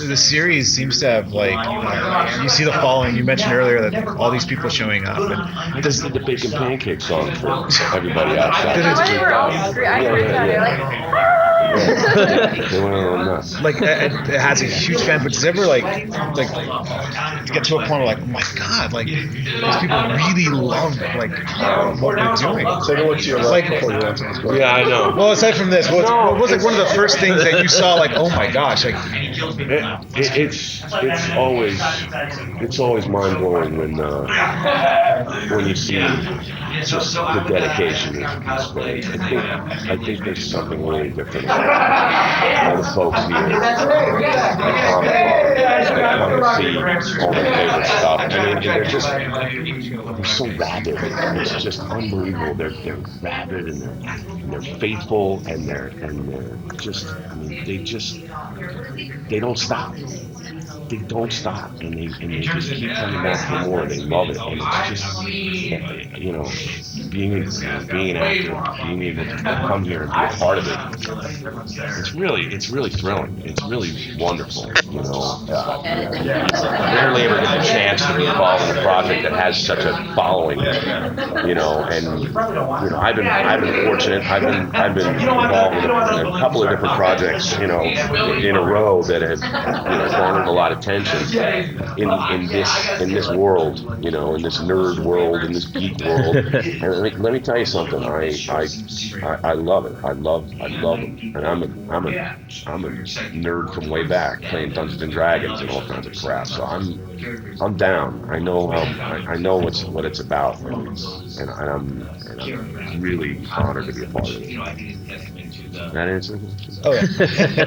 The series seems to have you see the following. You mentioned earlier that all these people showing up. And I just did the bacon pancake song for everybody outside. They were all They went a little nuts. It has a huge fan, but does it ever get to a point where oh my god, these people really love what we're doing. Take a look to your left before you answer this question. Yeah, I know. Well, aside from this, what was one of the first things that you saw? Oh my gosh, it's always mind blowing when you see just the dedication is displayed. I think there's something really different about all the folks here at Comicbook that come to see all their favorite stuff. They're so rabid. It's just unbelievable. They're rabid and they're faithful and they're just they don't stop. They don't stop, and they just keep coming back for more. They love it, and it's just being an actor, being able to come here and be a part of it. It's really thrilling. It's really wonderful. Rarely ever get the chance to be involved in a project that has such a following. I've been fortunate. I've been involved in a couple of different projects, in a row that have garnered a lot of attention in this world, in this nerd world, in this geek world. And let me tell you something. I love it. I love them. And I'm a nerd from way back, playing Dungeons and Dragons and all kinds of crap. So I'm down. I know what it's about, and I'm really honored to be a part of it. That answer? Oh yeah.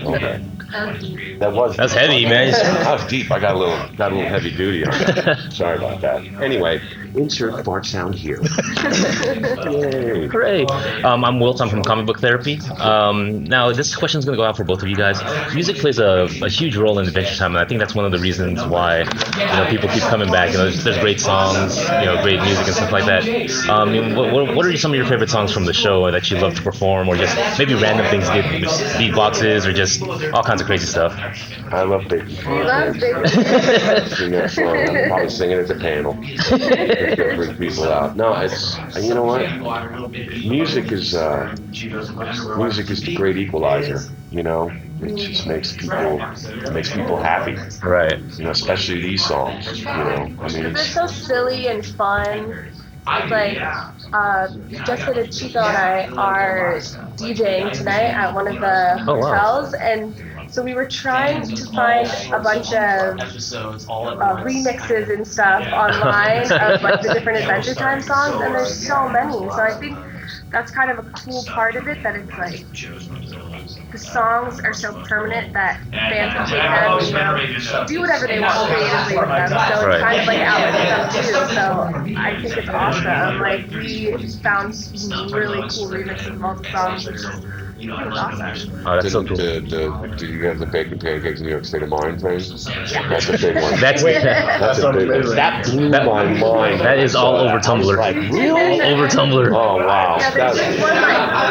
Okay. That's heavy, man. That was deep. I got a little heavy duty on that. Sorry about that. Anyway, insert fart sound here. Yay. Hooray. I'm Wilt. I'm from Comicbook Therapy. Now, this question is going to go out for both of you guys. Music plays a huge role in Adventure Time, and I think that's one of the reasons why people keep coming back. There's great songs, great music and stuff like that. What are some of your favorite songs from the show that you love to perform, or just maybe random things, beatboxes, or just all kinds of crazy stuff? I love Bacon. You love Bacon. Sing that song. I'm probably singing at the panel. Bring people out. No, it's you know what? Music is the great equalizer. It just makes people happy. Right. Especially these songs. They're so silly and fun. Jessica and Chico and I are DJing tonight at one of the hotels, and so we were trying to find a bunch of remixes and stuff online of the different Adventure Time songs, and there's so many. So I think that's kind of a cool part of it, that it's the songs are so permanent that fans can take them and do whatever they want creatively with them. So it's kind of like an outlet for them too. So I think it's awesome. We found some really cool remixes of all the songs. It's awesome. Oh, that's so cool. Do you have the Bacon Pancakes New York State of Mind thing? That's a big one. That's a big one. That blew my mind. That is all over Tumblr. Really? All over Tumblr. Oh, wow. Yeah, there's one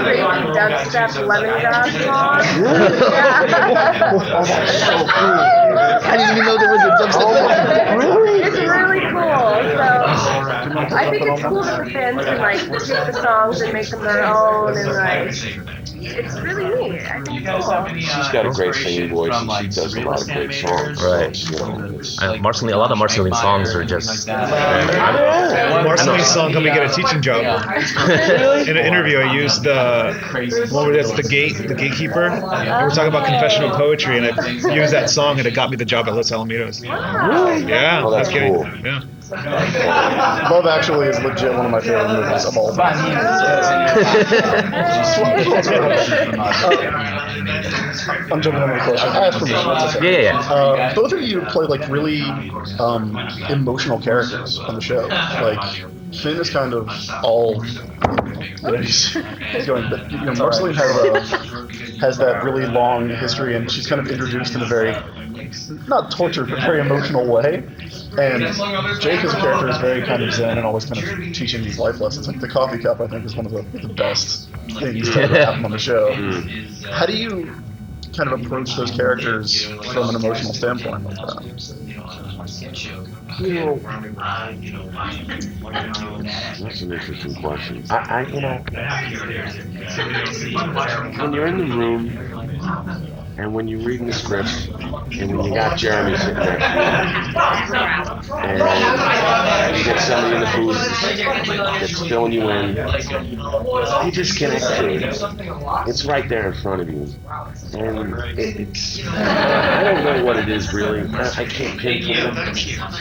crazy dubstep lemongrass song. That's so cool. I didn't even know there was a dubstep. Really? It's really cool. So I think it's cool that the fans can take the songs and make them their own, and it's really neat. I think it's cool. She's got a great singing voice, and she does a lot of great songs. Right. Marceline, a lot of Marceline songs are just. Marceline's song "Come and Get a Teaching Job." In an interview, I used the gatekeeper. And we're talking about confessional poetry, and I used that song, and it got me the job at Los Alamitos. Wow. Yeah, Oh, that's kidding. cool. Yeah. Love Actually is legit one of my favorite movies of all time. I'm jumping on the question. I asked permission. It's okay. Yeah. Both of you play really emotional characters on the show. Finn is kind of all he's going, but Marceline has that really long history, and she's kind of introduced in a very not tortured but very emotional way. And Jake as a character is very kind of zen and always kind of teaching these life lessons. The coffee cup, I think, is one of the best things that ever happened on the show. How do you kind of approach those characters from an emotional standpoint like that? That's an interesting question. When you're in the room and when you're reading the script and when you got Jeremy sitting next to you and you get somebody in the booth that's filling you in, you just connect to it. It's right there in front of you. And it's, I don't know what it is really. I can't pinpoint it,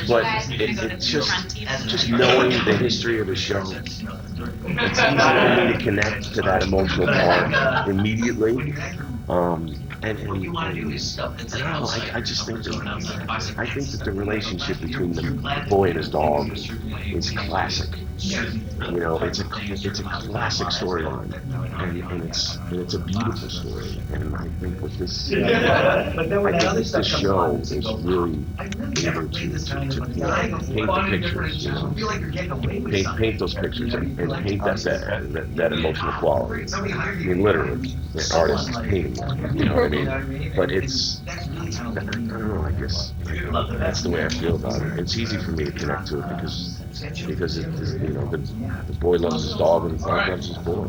but it's just knowing the history of the show. It's easy for me to connect to that emotional part immediately. I just think that the relationship between the boy and his dog is classic. It's a classic storyline, and it's a beautiful story. And I think that this show is really able to paint the pictures, paint those pictures and paint that emotional quality. I mean, literally, the artist is painting it. You know what I mean? But it's, I don't know, I guess that's the way I feel about it. It's easy for me to connect to it because the boy loves his dog and the dog loves his boy.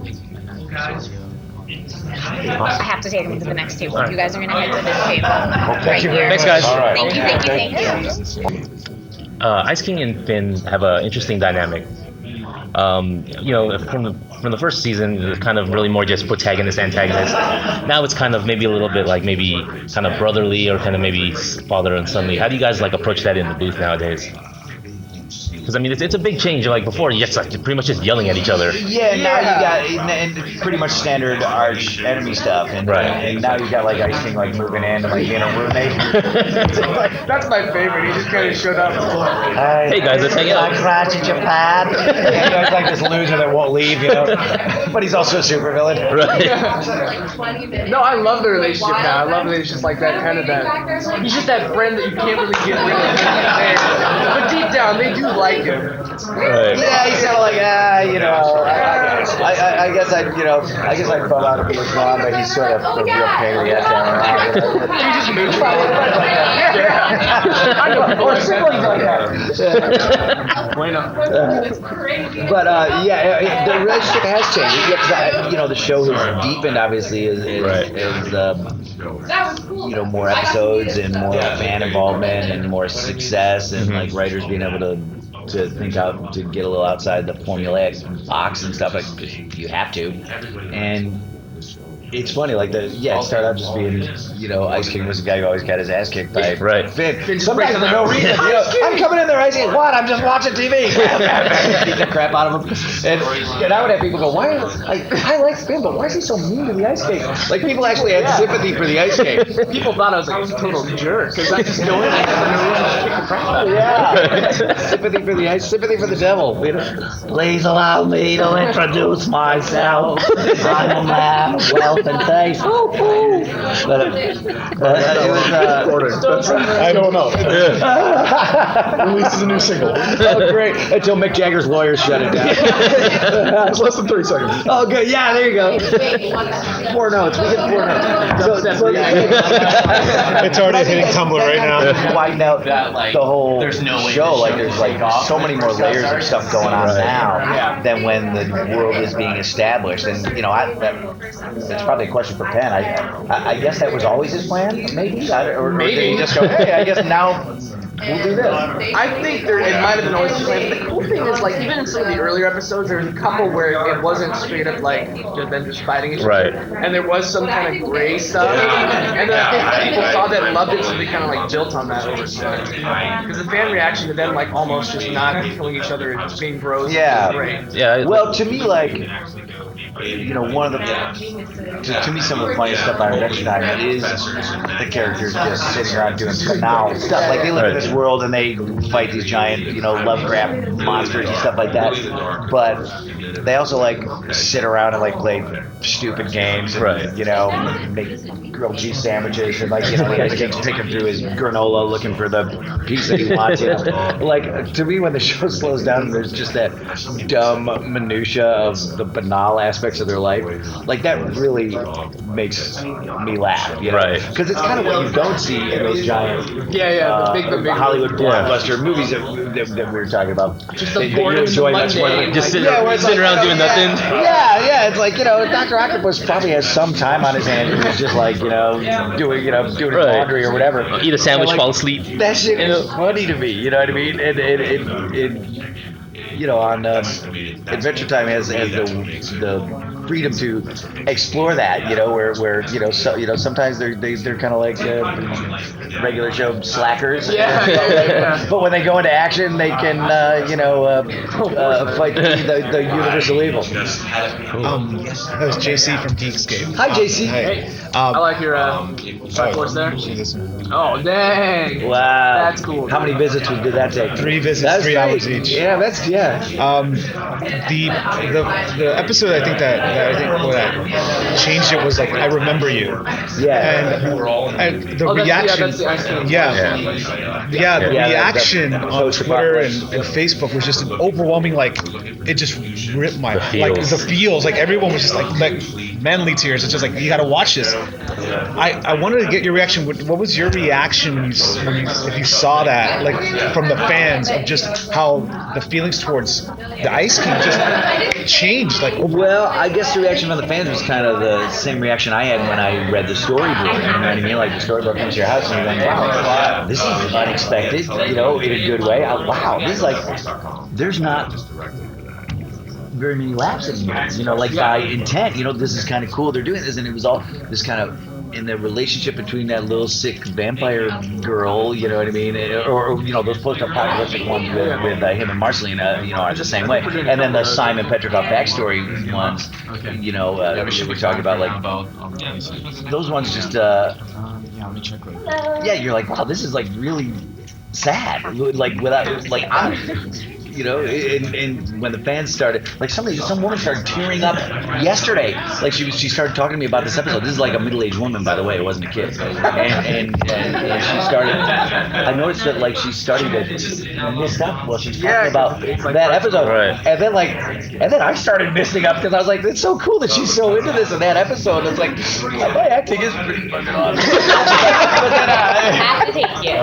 I have to take him to the next table. You guys are going to head to this table. Thank you very much. Thanks, guys. All right. Thank you. Ice King and Finn have an interesting dynamic. From the first season, it was kind of really more just protagonist, antagonist. Now it's kind of maybe a little bit like maybe kind of brotherly or kind of maybe father and sonly. How do you guys approach that in the booth nowadays? Because I mean, it's a big change. Like before, you're pretty much just yelling at each other. Yeah, now you got and pretty much standard arch enemy stuff, and now you got Ice King moving in and being a roommate. That's my favorite. He just kind of showed up. Hey guys, let's hang out. I crash at your pad. He's like this loser that won't leave, but he's also a super villain. Right. No, I love the relationship now. I love that it's just like that kind of that. He's just that friend that you can't really get rid of. But deep down, they do like him. Right. Yeah, he's kind of like, I guess I'd fall out if he was gone, but he's sort of a real pain in the ass. He just moves forward. Or siblings like that. But the relationship has changed. Yeah, the show has deepened, obviously, as more episodes and more fan involvement and more success and writers being able to think out to get a little outside the formulaic box and stuff. You have to, and it's funny. It started out just being Ice King was the guy who always got his ass kicked by Finn. Sometimes for no reason. I'm coming in there, Ice King. What? I'm just watching TV. Beat the crap out of him. And I would have people go, "Why? I like Finn, but why is he so mean to the Ice King?" People actually had sympathy for the Ice King. People thought I was a total jerk because I just go in there and no reason to kick the crap out of him. Yeah. Sympathy for the Ice. Sympathy for the devil. Please allow me to introduce myself. I'm a man of wealth and taste. But it was I don't know. Releases a new single. oh great until Mick Jagger's lawyers shut it down. It's less than 30 seconds. Oh good, yeah, there you go. 4 notes. We get 4 notes. It's already hitting Tumblr right now. Widen out the whole show. There's so many more layers of stuff going on now than when the world is being established. And that's probably a question for Penn. I guess that was always his plan, maybe, or did he just go, hey, I guess now we'll do this? I think it might have been always his plan. The cool thing is, even in some of the earlier episodes, there was a couple where it wasn't straight up them just fighting each other, and there was some kind of gray stuff. And then I think people saw that and loved it, so they kind of built on that over time. Because the fan reaction to them almost just not killing each other and just being bros. Yeah. Great. Yeah. Well, to me, one of the to me some of the funniest stuff on Adventure Time is the characters just sitting around doing banal stuff. They live in this world and they fight these giant, Lovecraft monsters and stuff like that. But they also sit around and play stupid games and make grilled cheese sandwiches and the Ice King's picking through his granola looking for the piece that he wants. To me, when the show slows down, there's just that dumb minutia of the banal aspect aspects of their life, like that really makes me laugh. You know? Right. Because it's kind of what you don't see in those giant the big Hollywood blockbuster movies that we were talking about. Just the that you boredom, enjoy the much more than mundane. Just sitting, where it's sitting around doing nothing. Yeah, it's like, Dr. Octopus probably has some time on his hands. He's just like, doing his Right. laundry or whatever. Eat a sandwich, And, like, fall asleep. That shit is funny to me. You know what I mean? And on Adventure Time has the freedom to explore that. Where sometimes they're kind of like regular show slackers. Yeah. But when they go into action, they can fight the universal evil. That was JC from Geekscape. Hi, JC. Hey. I like your horse there. Oh, dang. Wow. That's cool. How many visits did that take? 3 visits, That's 3 great. hours each. Yeah, The episode I think that changed it was like I Remember You. Yeah. And the reaction. That's the ice cream. The Yeah, reaction the on Twitter and post-apocalypse. Facebook was just overwhelming. Like it just ripped my the feels. Like everyone was just like manly tears. It's just like you got to watch this. I wanted to get your reaction. What was your reaction when if you saw that, like from the fans, of just how the feelings towards the Ice King just changed? Like, Well, I guess the reaction from the fans was kind of the same reaction I had when I read the storybook. You know what I mean? Like the storybook comes to your house and you're like, wow, this is unexpected, in a good way. Wow, this is like, there's not very many laughs in here, by intent, this is kind of cool, they're doing this, and it was all this kind of, in the relationship between that little sick vampire girl, you know what I mean, or those post-apocalyptic ones with him and Marceline, are the same way, and then the Simon Petrikov backstory ones, that we're talking about, like, those ones just, you're like, wow, this is like really sad, like without, like, and when the fans started, like some woman started tearing up yesterday. Like she started talking to me about this episode. This is like a middle-aged woman, by the way. It wasn't a kid. And she started. I noticed that like she's starting to miss up while she's talking about that episode. Right. And then I started missing up because I was like, it's so cool that she's so into this in that episode. It's like my acting is pretty fucking awesome. Have to take you.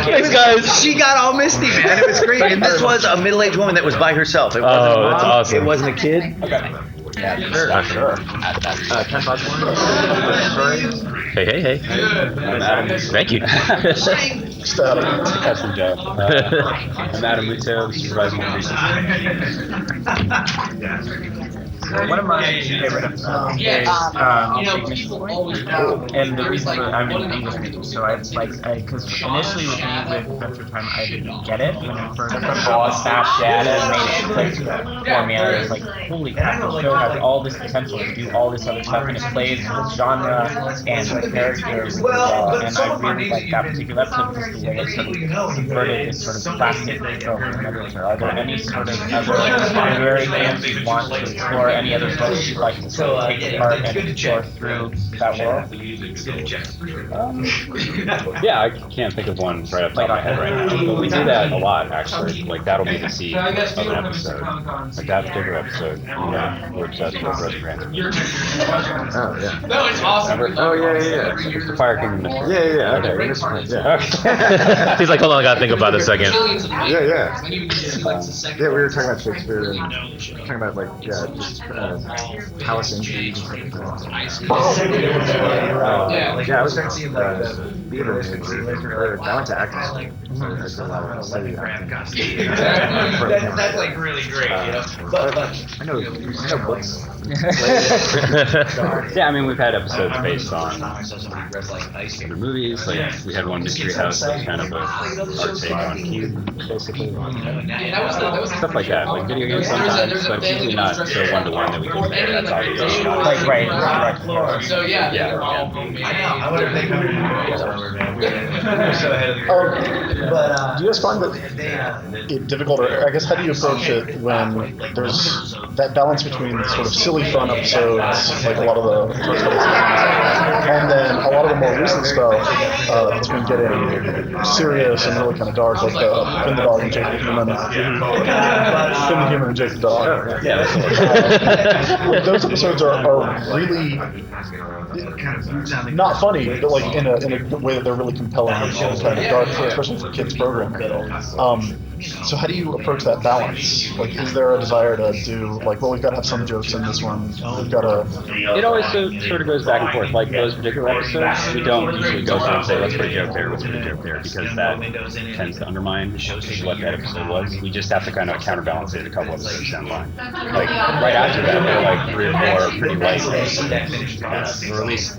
Thanks, guys. She got all misty, man. It was great. And this was a middle-aged woman that was by herself. It wasn't a mom. That's awesome. It wasn't a kid. Okay. Yeah, Sure. Ken Osborne. Hey. Thank you. That's the job. I'm Adam Muto, Supervising. One of my favorite episodes is and the reason for I'm an English major, so because initially with Adventure Time I didn't get it when it first all Smash Shada made it click for me. I was like, holy crap, the show has all this potential to do all this other stuff, and it plays with genre and the characters and I really like that particular episode because the way it sort of converted this sort of classic trope in literature. Are there any sort of other literary fans who want to explore any other books you'd like to take apart and explore through that world? Yeah, I can't think of one right off the top of my head right now. But we do that a lot, actually. Like, that'll be the seed of an episode. Like, that particular episode, we're obsessed with Rosencrantz. Oh, yeah. No, it's awesome. Oh, yeah. It's the Fire Kingdom mystery. Yeah. Okay. He's like, hold on, I gotta think about it a second. Yeah. We were talking about Shakespeare and talking about just palace intrigue and stuff. I was going to see theater major. I went to acting school. So I did a lot of study acting. That's like really great, But I know books. Yeah, I mean, we've had episodes based on other movies. Like, we had one, Mystery House, that was kind of our take on Cube, basically. Stuff like that. Like, video games sometimes, but it's usually not so one-to-one that we compare. That's obviously Like, right. So yeah. Yeah. Do you guys find it difficult, or I guess how do you approach it when there's that balance between sort of silly fun episodes, like a lot of the first couple seasons, and then a lot of the more recent stuff between getting serious and really kind of dark, like the Finn the Dog and Jake the Human, Finn the Human and Jake the Dog. Like those episodes are really not funny, but like in a way that they're really compelling and kind of dark, especially for kids programming. So how do you approach that balance? Like, is there a desire to do like, well, we've got to have some jokes in this one. We've got to. It always sort of goes back and forth. Like those particular episodes, we don't usually go through and say, let's put a joke there, let's put a joke there, because that tends to undermine what that episode was. We just have to kind of counterbalance it a couple episodes down the line. Like right after that, there are like 3 or 4 pretty light, or at least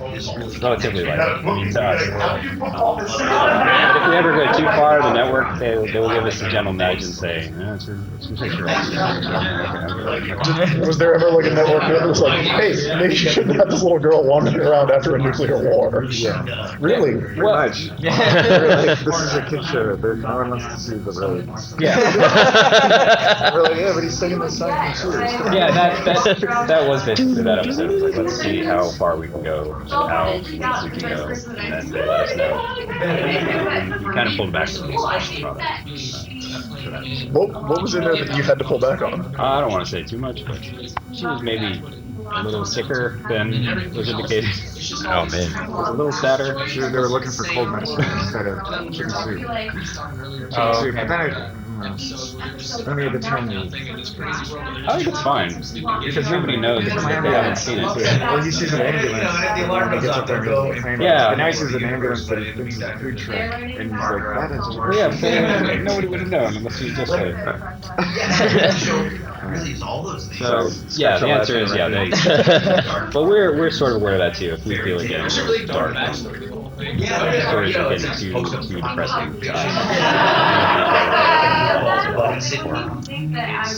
relatively light. I mean, to us. But if we ever go too far, the network they will give us a gentle nudge and say, it's a picture. Was there ever like a network that was like, hey, maybe you shouldn't have this little girl wandering around after a nuclear war? Yeah. Really? Pretty much. Like, this is a kid show, but no one wants to see the roads. Yeah. We're like, yeah, but he's singing the song from Cheers. Yeah, that was basically that episode. Like, let's see how far we can go, and how deep we can go, and then they let us know. We kind of pulled back from the product. What was in there that you had to pull back on? I don't want to say too much, but she was maybe a little sicker than was indicated. Oh man, was a little sadder. They were looking for cold medicine instead of chicken soup. Chicken soup. But then I mean, the term I think it's fine because nobody knows if they haven't seen it. Well, he sees an ambulance and he gets up there and goes, yeah. And now he sees an ambulance, but he thinks it's a food truck, and he's like, that is worse. Yeah, nobody would have known unless you just said it. So yeah, the answer is yeah. But we're sort of aware of that too. If we feel it getting dark, stories are getting too depressing.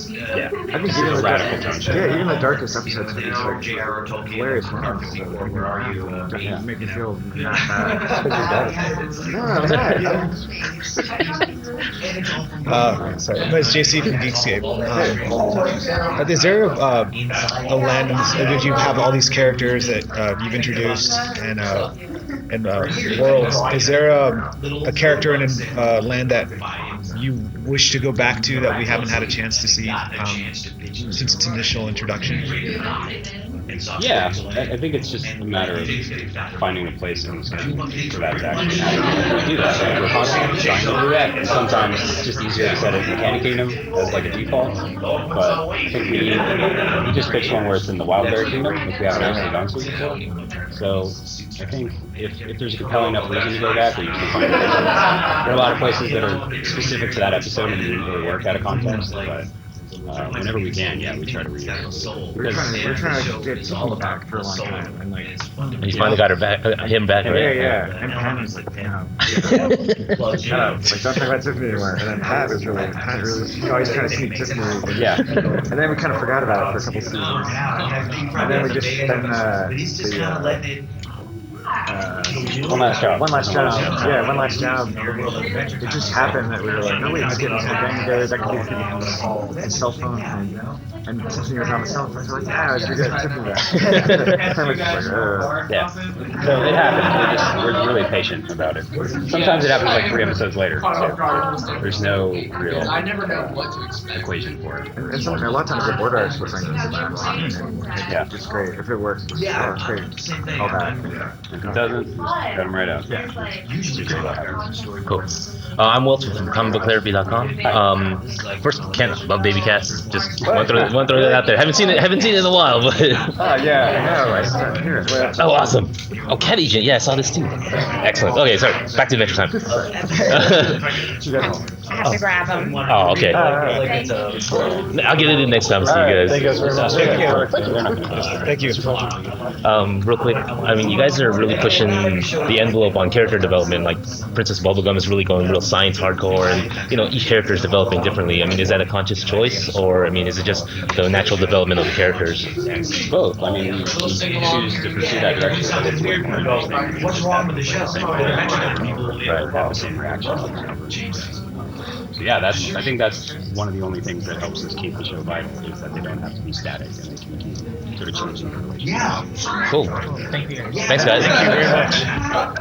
Yeah, I think even the radical tone. Yeah, even the darkest episodes is like hilarious moments. Yeah, make me feel not bad. No, sorry, it's JC from Geekscape. Is there a land? Would you have all these characters that you've introduced and worlds? Is there a character in land that you wish to go back to that we haven't had a chance to see since its initial introduction? Yeah, I think it's just a matter of finding a place in the schedule for that to actually happen. We do that, right? We're constantly trying to do that, and sometimes it's just easier to set it in Mechanic Kingdom as like a default. But I think we just pitched one where it's in the Wildberry Kingdom, which we haven't actually gone to before. So I think if there's a compelling enough reason to go back, or you can find it. There are a lot of places that are specific to that episode and didn't really work out of context, but whenever we can, yeah, we try to read it. We're trying to get Shada back for a long time, and like. And you finally got him back, right? Yeah. And Pat was like, shut up, like don't talk about Tiffany anymore. And then Pat was really, always trying to sneak Tiffany. Yeah. And then we kind of forgot about it for a couple seasons. And then we just One Last Job. Yeah, One Last Job. It just happened that we were like, wait, let's get this whole gang together. That could be the cell phone thing. And Tiffany was on the cell phone. So like, yeah, let's get Tiffany back. And we're just like, yeah. So it happens. We're really patient about it. Sometimes it happens like 3 episodes later. So there's no real equation for it. And sometimes, a lot of times the board arts will bring this back. Yeah. It's great. If it works, it's great. All back. If it doesn't, cut them right out. Yeah. Cool. I'm Wilson from comicbooktherapy.com. First, Ken, love baby cats. Just want to throw that out there. Haven't seen it in a while, but. Yeah, I know. Here. Oh, awesome. Oh, Cat Agent. Yeah, I saw this too. Excellent. Okay, sorry. Back to Adventure Time. I have to grab them. Oh, okay. I'll get it in next time. See you guys. Thank you. Real quick, I mean, you guys are really really pushing the envelope on character development. Like Princess Bubblegum is really going real science hardcore, and each character is developing differently. I mean, is that a conscious choice, or I mean, is it just the natural development of the characters? Both. I mean, we choose to pursue that direction, but it's way more interesting. What's wrong with the show? Right. Have the same reaction over and over again. So yeah, I think that's one of the only things that helps us keep the show vital is that they don't have to be static and they can keep sort of changing their relationship. Cool. Thank you guys. Thanks, guys. Thank you very much.